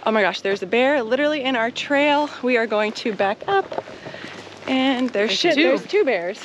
Oh my gosh, there's a bear literally in our trail. We are going to back up, and there's two bears.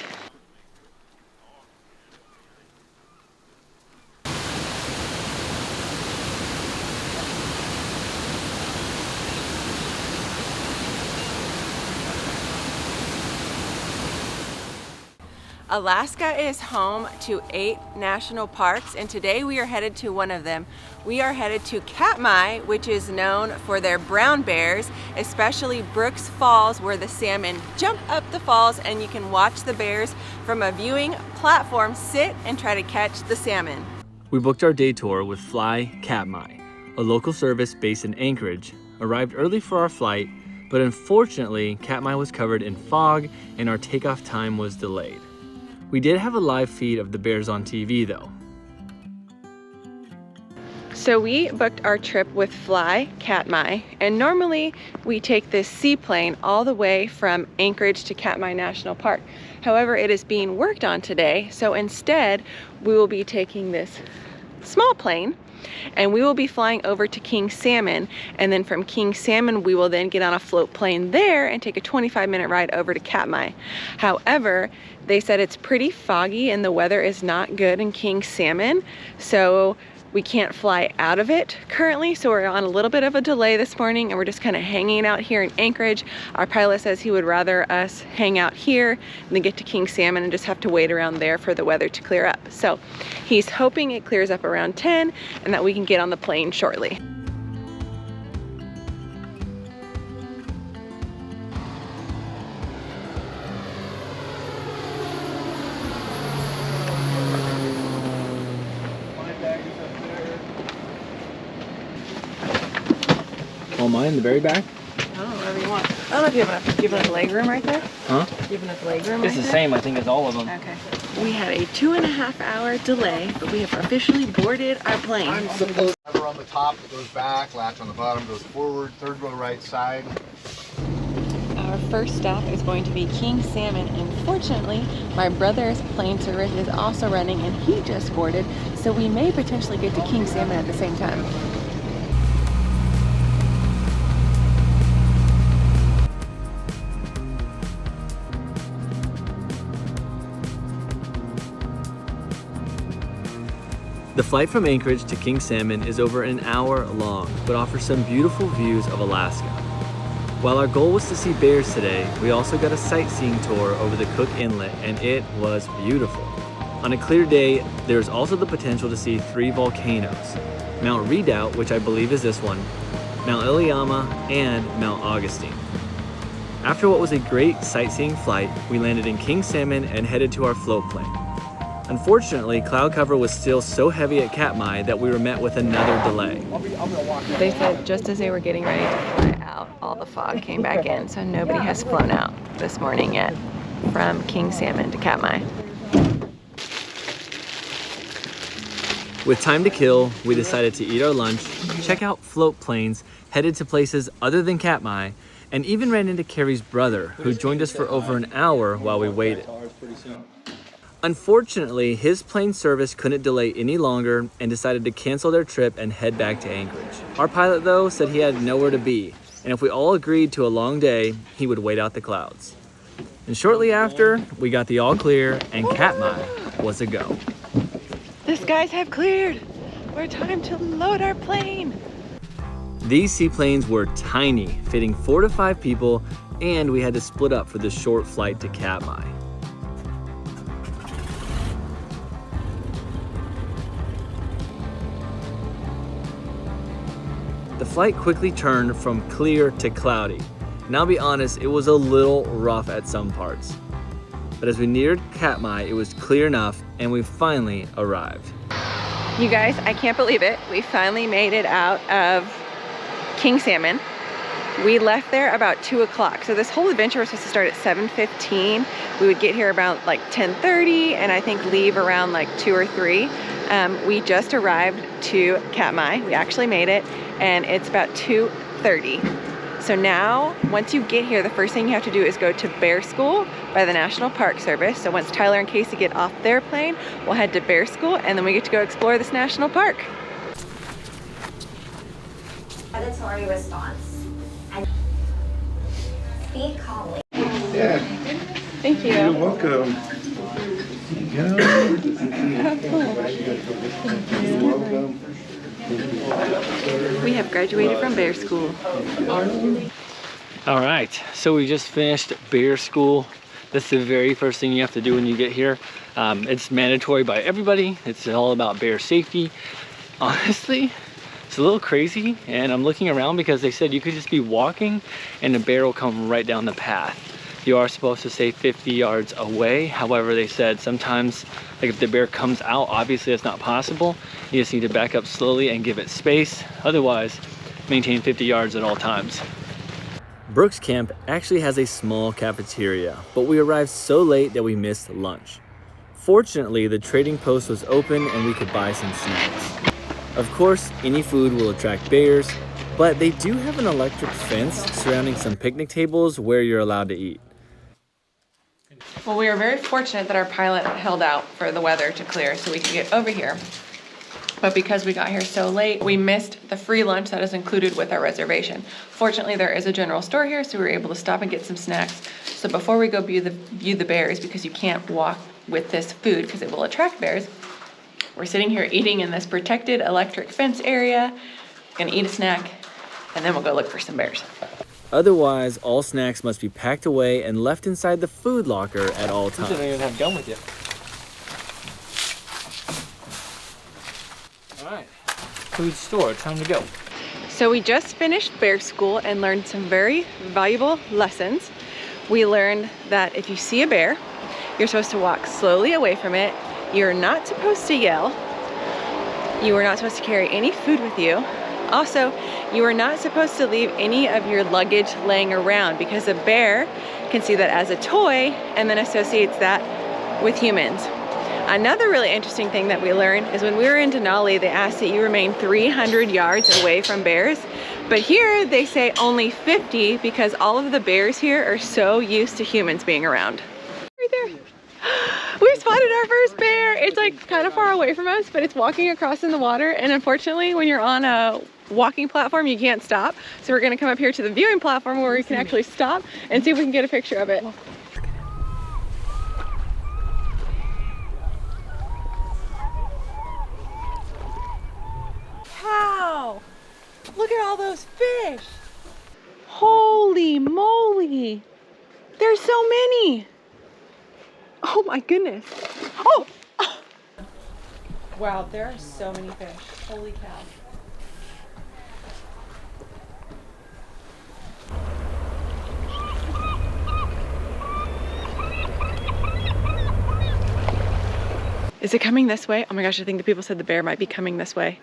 Alaska is home to 8 national parks, and today we are headed to one of them. We are headed to Katmai, which is known for their brown bears, especially Brooks Falls, where the salmon jump up the falls and you can watch the bears from a viewing platform sit and try to catch the salmon. We booked our day tour with Fly Katmai, a local service based in Anchorage, arrived early for our flight, but unfortunately Katmai was covered in fog and our takeoff time was delayed. We did have a live feed of the bears on TV though. So we booked our trip with Fly Katmai, and normally we take this seaplane all the way from Anchorage to Katmai National Park. However, it is being worked on today, so instead we will be taking this small plane and we will be flying over to King Salmon, and then from King Salmon we will then get on a float plane there and take a 25-minute ride over to Katmai. However, they said it's pretty foggy and the weather is not good in King Salmon, so we can't fly out of it currently, so we're on a little bit of a delay this morning and we're just kind of hanging out here in Anchorage. Our pilot says he would rather us hang out here than get to King Salmon and just have to wait around there for the weather to clear up. So he's hoping it clears up around 10 and that we can get on the plane shortly. All mine in the very back? Oh, whatever you want. I don't know if you have enough leg room right there. Huh? You have enough leg room It's the same, I think, as all of them. Okay. We had a 2.5-hour delay, but we have officially boarded our plane. I'm supposed to lever on the top, it goes back, latch on the bottom, goes forward, third row right side. Our first stop is going to be King Salmon, and fortunately, my brother's plane service is also running and he just boarded, so we may potentially get to King Salmon at the same time. The flight from Anchorage to King Salmon is over an hour long, but offers some beautiful views of Alaska. While our goal was to see bears today, we also got a sightseeing tour over the Cook Inlet, and it was beautiful. On a clear day, there's also the potential to see 3 volcanoes: Mount Redoubt, which I believe is this one, Mount Iliamna, and Mount Augustine. After what was a great sightseeing flight, we landed in King Salmon and headed to our float plane. Unfortunately, cloud cover was still so heavy at Katmai that we were met with another delay. They said just as they were getting ready to fly out, all the fog came back in, so nobody has flown out this morning yet from King Salmon to Katmai. With time to kill, we decided to eat our lunch, check out float planes, headed to places other than Katmai, and even ran into Carrie's brother, who joined us for over an hour while we waited. Unfortunately, his plane service couldn't delay any longer and decided to cancel their trip and head back to Anchorage. Our pilot, though, said he had nowhere to be, and if we all agreed to a long day, he would wait out the clouds. And shortly after, we got the all clear, and Katmai was a go. The skies have cleared. We're time to load our plane. These seaplanes were tiny, fitting 4 to 5 people, and we had to split up for the short flight to Katmai. The flight quickly turned from clear to cloudy, and I'll be honest, it was a little rough at some parts. But as we neared Katmai, it was clear enough, and we finally arrived. You guys, I can't believe it. We finally made it out of King Salmon. We left there about 2 o'clock. So this whole adventure was supposed to start at 7:15. We would get here about like 10:30 and I think leave around like 2 or 3. We just arrived to Katmai. We actually made it and it's about 2:30. So now, once you get here, the first thing you have to do is go to Bear School by the National Park Service. So once Tyler and Casey get off their plane, we'll head to Bear School and then we get to go explore this national park. auditory response. And speak calmly. Yeah, Thank you. you're welcome. You're welcome. We have graduated from bear school. All right, so we just finished bear school. That's the very first thing you have to do when you get here. It's mandatory by everybody. It's all about bear safety. Honestly, it's a little crazy, and I'm looking around because they said you could just be walking and the bear will come right down the path. You are supposed to stay 50 yards away. However, they said sometimes, like if the bear comes out, obviously that's not possible. You just need to back up slowly and give it space. Otherwise, maintain 50 yards at all times. Brooks Camp actually has a small cafeteria, but we arrived so late that we missed lunch. Fortunately, the trading post was open and we could buy some snacks. Of course, any food will attract bears, but they do have an electric fence surrounding some picnic tables where you're allowed to eat. Well, we were very fortunate that our pilot held out for the weather to clear so we could get over here. But because we got here so late, we missed the free lunch that is included with our reservation. Fortunately, there is a general store here, so we were able to stop and get some snacks. So before we go view the bears, because you can't walk with this food because it will attract bears, we're sitting here eating in this protected electric fence area, gonna eat a snack, and then we'll go look for some bears. Otherwise, all snacks must be packed away and left inside the food locker at all times. You don't even have gum with you. All right, food store, time to go. So we just finished bear school and learned some very valuable lessons. We learned that if you see a bear, you're supposed to walk slowly away from it. You're not supposed to yell. You are not supposed to carry any food with you. Also, you are not supposed to leave any of your luggage laying around because a bear can see that as a toy and then associates that with humans. Another really interesting thing that we learned is when we were in Denali, they asked that you remain 300 yards away from bears. But here they say only 50 because all of the bears here are so used to humans being around. Right there. We spotted our first bear. It's like kind of far away from us, but it's walking across in the water. And unfortunately, when you're on a walking platform, you can't stop. So we're gonna come up here to the viewing platform where we can actually stop and see if we can get a picture of it. Wow! Look at all those fish! Holy moly! There's so many! Oh my goodness. Oh! Wow, there are so many fish. Holy cow. Is it coming this way? Oh my gosh, I think the people said the bear might be coming this way.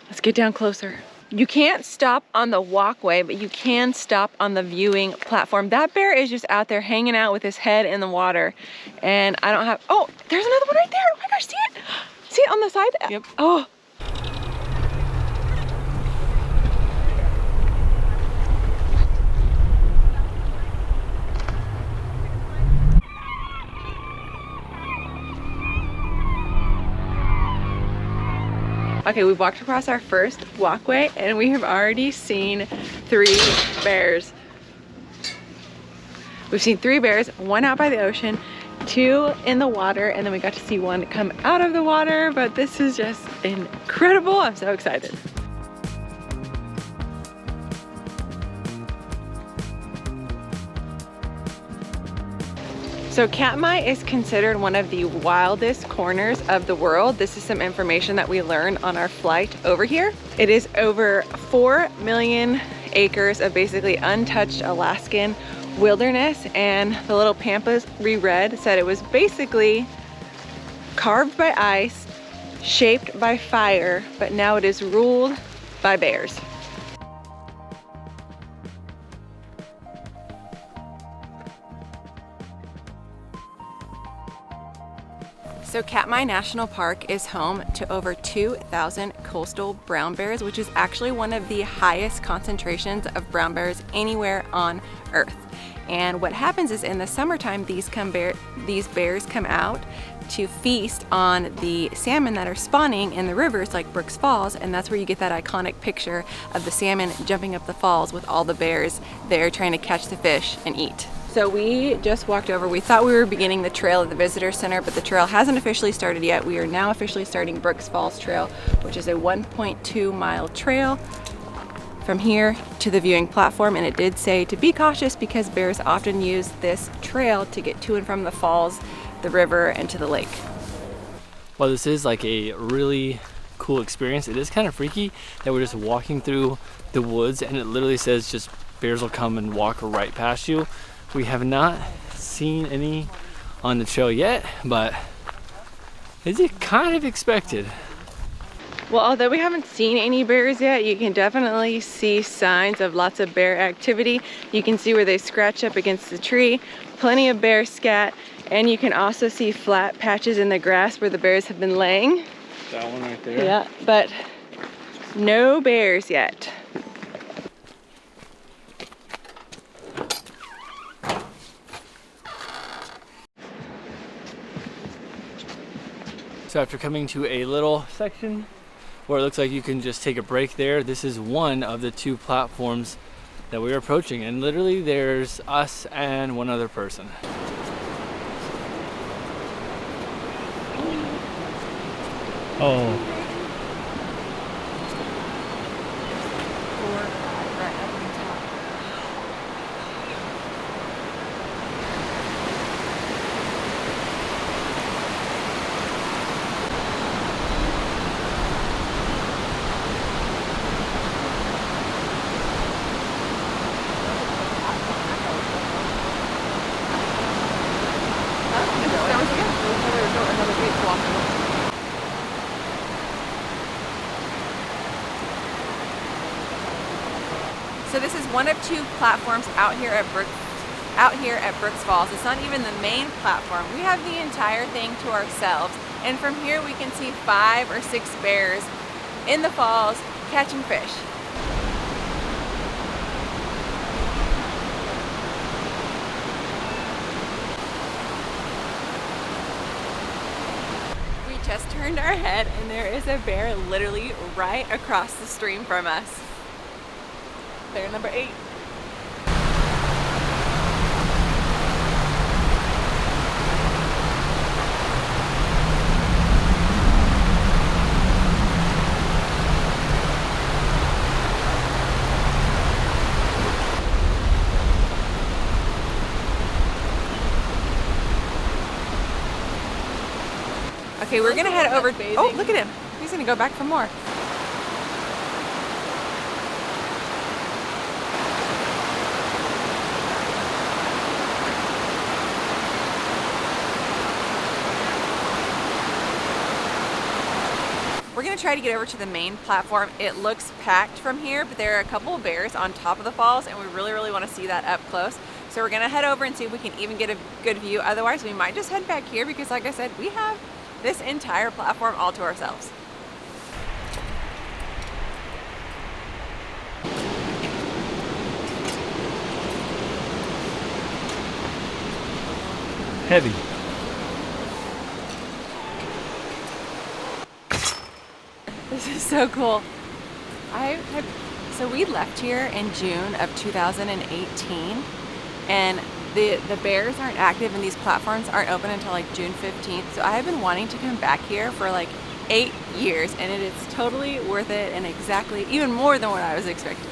Let's get down closer. You can't stop on the walkway, but you can stop on the viewing platform. That bear is just out there hanging out with his head in the water. And I don't have, oh, there's another one right there. Oh my gosh, see it? See it on the side? Yep. Oh. Okay, we've walked across our first walkway and we have already seen 3 bears. We've seen 3 bears, 1 out by the ocean, 2 in the water, and then we got to see 1 come out of the water, but this is just incredible. I'm so excited. So Katmai is considered one of the wildest corners of the world. This is some information that we learned on our flight over here. It is over 4 million acres of basically untouched Alaskan wilderness, and the little pamphlet we read said it was basically carved by ice, shaped by fire, but now it is ruled by bears. So Katmai National Park is home to over 2,000 coastal brown bears, which is actually one of the highest concentrations of brown bears anywhere on Earth. And what happens is in the summertime, these bears come out to feast on the salmon that are spawning in the rivers like Brooks Falls, and that's where you get that iconic picture of the salmon jumping up the falls with all the bears there trying to catch the fish and eat. So we just walked over. We thought we were beginning the trail at the visitor center, but the trail hasn't officially started yet. We are now officially starting Brooks Falls Trail, which is a 1.2 mile trail from here to the viewing platform, and it did say to be cautious because bears often use this trail to get to and from the falls, the river, and to the lake. While this is like a really cool experience, it is kind of freaky that we're just walking through the woods and it literally says just bears will come and walk right past you. We have not seen any on the trail yet, but it's kind of expected. Well, although we haven't seen any bears yet, you can definitely see signs of lots of bear activity. You can see where they scratch up against the tree, plenty of bear scat, and you can also see flat patches in the grass where the bears have been laying. That one right there? Yeah, but no bears yet. So after coming to a little section where it looks like you can just take a break there, this is one of the 2 platforms that we're approaching, and literally there's us and one other person. Oh. So this is one of 2 platforms out here at Brooks Falls. It's not even the main platform. We have the entire thing to ourselves, and from here we can see 5 or 6 bears in the falls catching fish. We just turned our head and there is a bear literally right across the stream from us. Bear number 8. Okay, we're gonna head over. Oh, look at him. He's gonna go back for more. We're gonna try to get over to the main platform. It looks packed from here, but there are a couple of bears on top of the falls, and we really want to see that up close. So we're gonna head over and see if we can even get a good view. Otherwise, we might just head back here because, like I said, we have this entire platform all to ourselves. Heavy. This is so cool. So we left here in June of 2018, and the bears aren't active and these platforms aren't open until like June 15th. So I have been wanting to come back here for like 8 years, and it is totally worth it, and exactly even more than what I was expecting.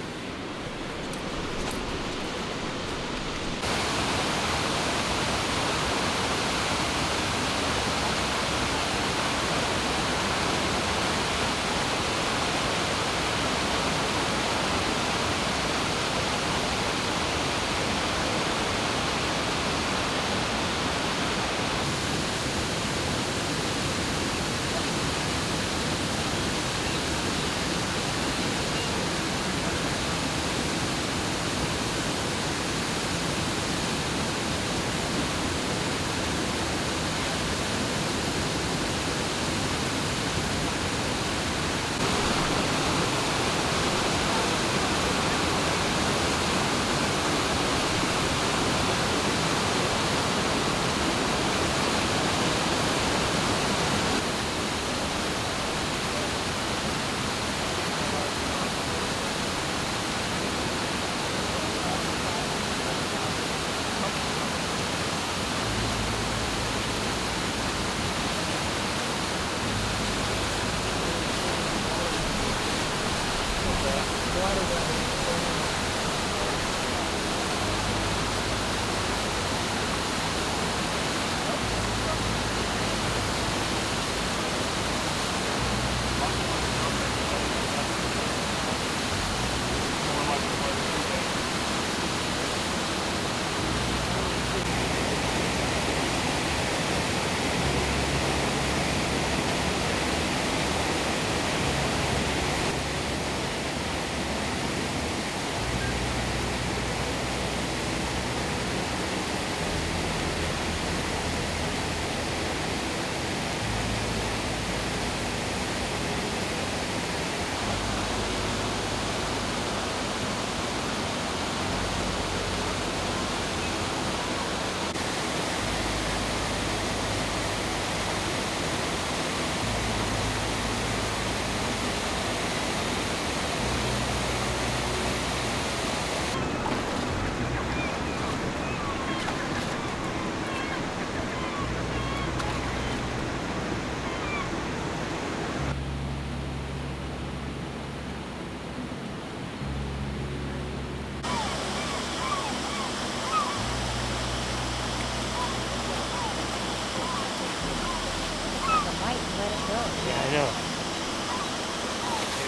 I know.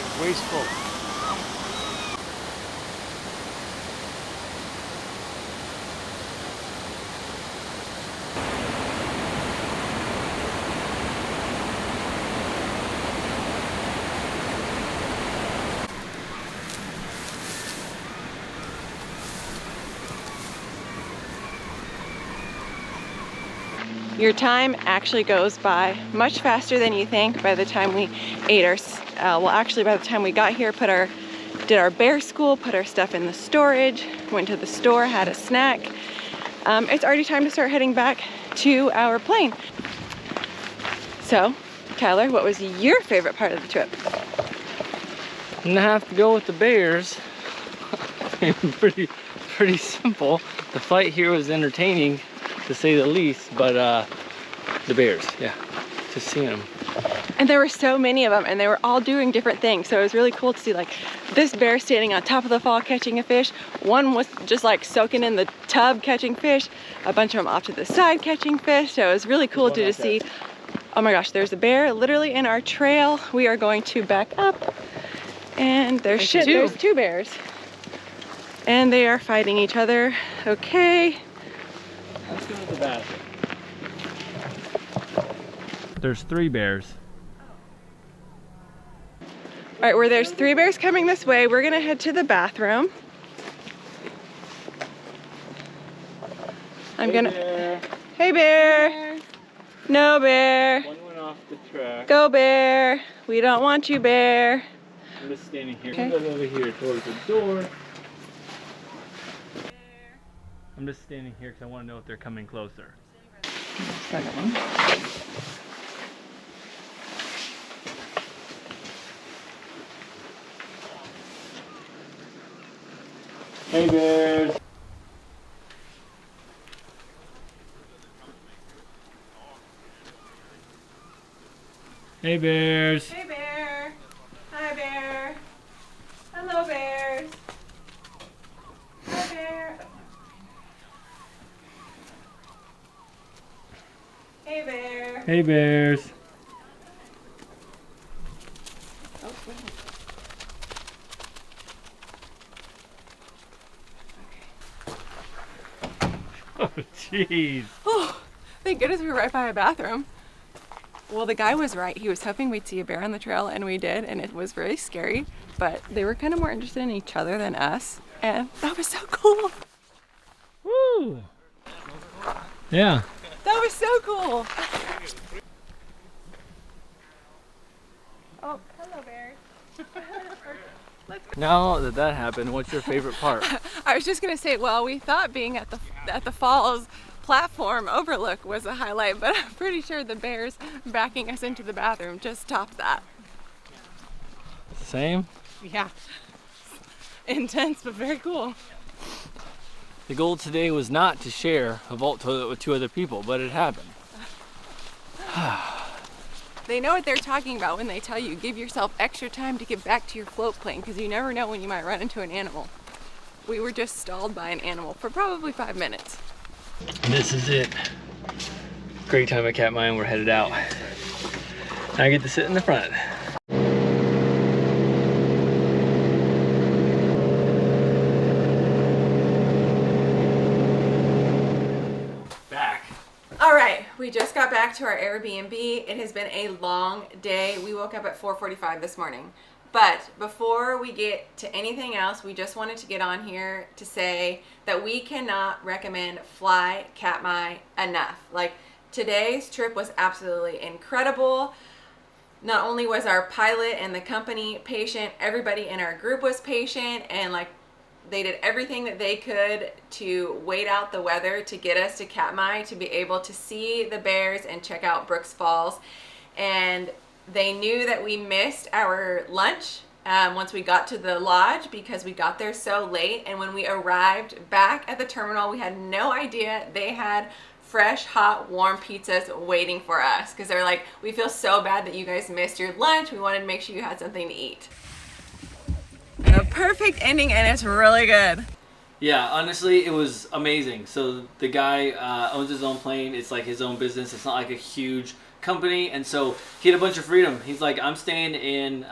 It's wasteful. Your time actually goes by much faster than you think by the time we ate our, well actually by the time we got here, did our bear school, put our stuff in the storage, went to the store, had a snack. It's already time to start heading back to our plane. So, Tyler, what was your favorite part of the trip? I'm gonna have to go with the bears. pretty simple. The flight here was entertaining, to say the least, but the bears, yeah, just seeing them. And there were so many of them, and they were all doing different things. So it was really cool to see like this bear standing on top of the fall catching a fish. One was just like soaking in the tub catching fish. A bunch of them off to the side catching fish. So it was really cool to just see. Oh my gosh, there's a bear literally in our trail. We are going to back up, and there's two bears, and they are fighting each other. Okay. Let's go to the bathroom. There's 3 bears. All right, where there's 3 bears coming this way, we're gonna head to the bathroom. Hey bear. No bear. One went off the track. Go bear. We don't want you, bear. I'm just standing here. Okay. I'm going over here towards the door. I'm just standing here because I want to know if they're coming closer. Second one. Hey bears. Hey bears. Hey bear. Hi bear. Hello bears. Hi bear. Hey bear. Hey bears. Oh, jeez. Oh, thank goodness we were right by a bathroom. Well, the guy was right. He was hoping we'd see a bear on the trail, and we did, and it was very scary. But they were kind of more interested in each other than us, and that was so cool. Woo! Yeah. That was so cool. Oh, hello bear. Now that that happened, what's your favorite part? I was just gonna say, well, we thought being at the falls platform overlook was a highlight, but I'm pretty sure the bears backing us into the bathroom just topped that. Same? Yeah. Intense, but very cool. The goal today was not to share a vault toilet with 2 other people, but it happened. They know what they're talking about when they tell you give yourself extra time to get back to your float plane, because you never know when you might run into an animal. We were just stalled by an animal for probably 5 minutes. This is it. Great time at Katmai, and we're headed out. I get to sit in the front. Back. All right, we just got back to our Airbnb. It has been a long day. We woke up at 4:45 this morning. But before we get to anything else, we just wanted to get on here to say that we cannot recommend Fly Katmai enough. Like, today's trip was absolutely incredible. Not only was our pilot and the company patient, everybody in our group was patient, and like they did everything that they could to wait out the weather to get us to Katmai to be able to see the bears and check out Brooks Falls. And they knew that we missed our lunch once we got to the lodge because we got there so late. And when we arrived back at the terminal, we had no idea they had fresh, hot, warm pizzas waiting for us, because they're like, we feel so bad that you guys missed your lunch. We wanted to make sure you had something to eat. A perfect ending, and it's really good. Yeah, honestly, it was amazing. So the guy owns his own plane. It's like his own business. It's not like a huge company, and so he had a bunch of freedom. He's like, I'm staying in,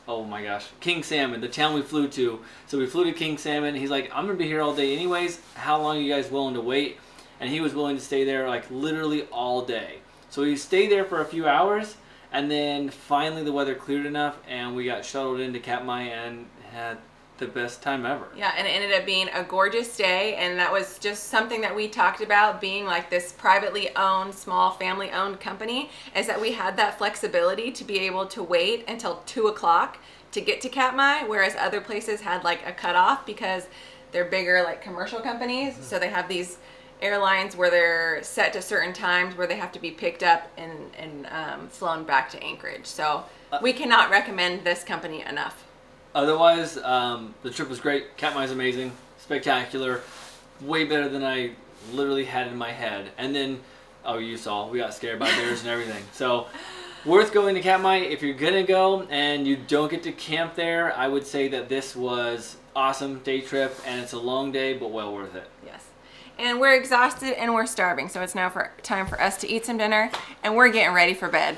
oh my gosh, King Salmon, the town we flew to. So we flew to King Salmon. He's like, I'm gonna be here all day anyways. How long are you guys willing to wait? And he was willing to stay there like literally all day. So we stayed there for a few hours, and then finally the weather cleared enough, and we got shuttled into Katmai and had the best time ever. Yeah, and it ended up being a gorgeous day, and that was just something that we talked about, being like this privately owned, small family owned company, is that we had that flexibility to be able to wait until 2 o'clock to get to Katmai, whereas other places had like a cutoff because they're bigger like commercial companies. So they have these airlines where they're set to certain times where they have to be picked up and flown back to Anchorage. So we cannot recommend this company enough. Otherwise, the trip was great. Katmai is amazing, spectacular, way better than I literally had in my head. And then, oh, you saw, we got scared by bears and everything. So, worth going to Katmai. If you're gonna go and you don't get to camp there, I would say that this was awesome day trip, and it's a long day, but well worth it. Yes. And we're exhausted and we're starving, so it's now time for us to eat some dinner, and we're getting ready for bed.